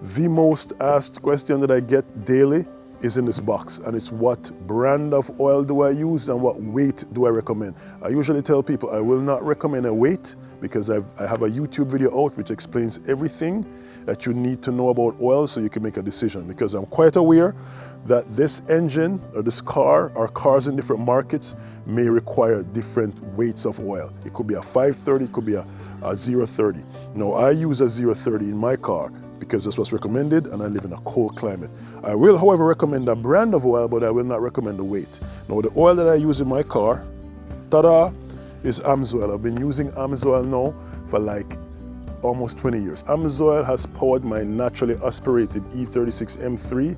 The most asked question that I get daily is in this box, and it's what brand of oil do I use and what weight do I recommend. I usually tell people I will not recommend a weight because I have a YouTube video out which explains everything that you need to know about oil so you can make a decision, because I'm quite aware that this engine or this car or cars in different markets may require different weights of oil. It could be a 530, it could be a 030. Now I use a 030 in my car because that's what's recommended, and I live in a cold climate. I will, however, recommend a brand of oil, but I will not recommend the weight. Now, the oil that I use in my car, ta-da, is Amsoil. I've been using Amsoil now for like almost 20 years. Amsoil has powered my naturally aspirated E36 M3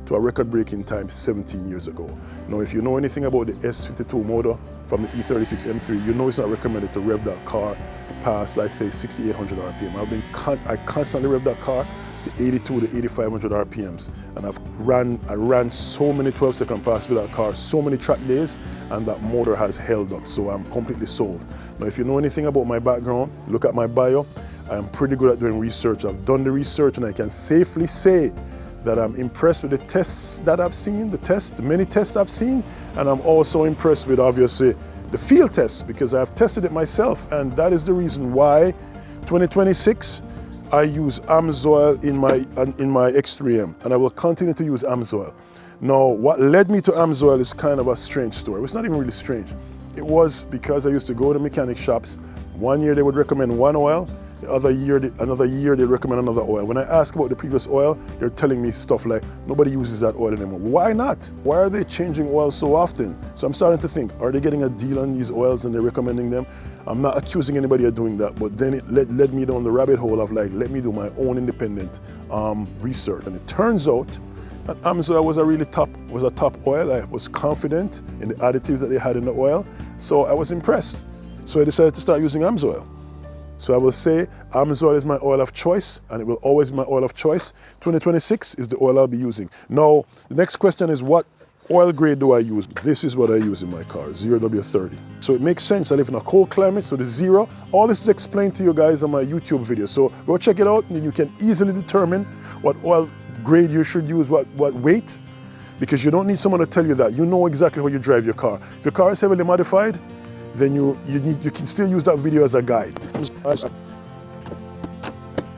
to a record-breaking time 17 years ago. Now, if you know anything about the S52 motor from the E36 M3, you know it's not recommended to rev that car past, let's say, 6,800 RPM. I constantly rev that car to 82 to 8,500 RPMs, and I ran so many 12-second passes with that car, so many track days, and that motor has held up. So I'm completely sold. Now, if you know anything about my background, look at my bio. I am pretty good at doing research. I've done the research, and I can safely say that I'm impressed with the tests that I've seen, the many tests I've seen, and I'm also impressed with, obviously, the field tests, because I've tested it myself, and that is the reason why 2026 I use Amsoil in my X3M, and I will continue to use Amsoil. Now, what led me to Amsoil is kind of a strange story. It's not even really strange. It was because I used to go to mechanic shops. One year they would recommend one oil, another year they recommend another oil. When I ask about the previous oil, they're telling me stuff like, nobody uses that oil anymore. Why not? Why are they changing oil so often? So I'm starting to think, are they getting a deal on these oils and they're recommending them? I'm not accusing anybody of doing that, but then it led me down the rabbit hole of like, let me do my own independent research. And it turns out that Amsoil was a top oil. I was confident in the additives that they had in the oil, so I was impressed. So I decided to start using Amsoil. So I will say Amsoil is my oil of choice, and it will always be my oil of choice. 2026 is the oil I'll be using. Now, the next question is, what oil grade do I use? This is what I use in my car, 0W30. So it makes sense. I live in a cold climate, so the zero. All this is explained to you guys on my YouTube video. So go check it out, and then you can easily determine what oil grade you should use, what weight, because you don't need someone to tell you that. You know exactly how you drive your car. If your car is heavily modified, then you can still use that video as a guide.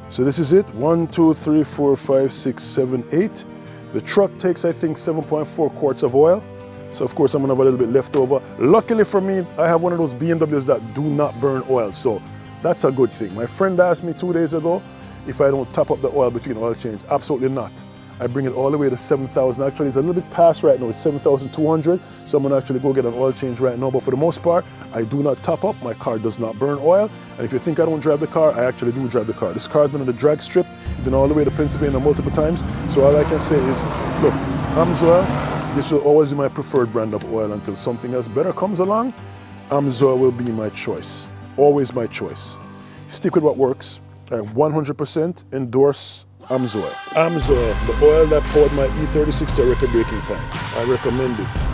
So this is it, 1, 2, 3, 4, 5, 6, 7, 8. The truck takes, I think, 7.4 quarts of oil. So of course I'm gonna have a little bit left over. Luckily for me, I have one of those BMWs that do not burn oil, so that's a good thing. My friend asked me 2 days ago if I don't top up the oil between oil change. Absolutely not. I bring it all the way to 7,000. Actually, it's a little bit past right now. It's 7,200. So I'm gonna actually go get an oil change right now. But for the most part, I do not top up. My car does not burn oil. And if you think I don't drive the car, I actually do drive the car. This car's been on the drag strip, been all the way to Pennsylvania multiple times. So all I can say is, look, Amsoil, this will always be my preferred brand of oil until something else better comes along. Amsoil will be my choice. Always my choice. Stick with what works. I 100% endorse Amsoil. Amsoil, the oil that powered my E36 to record-breaking time. I recommend it.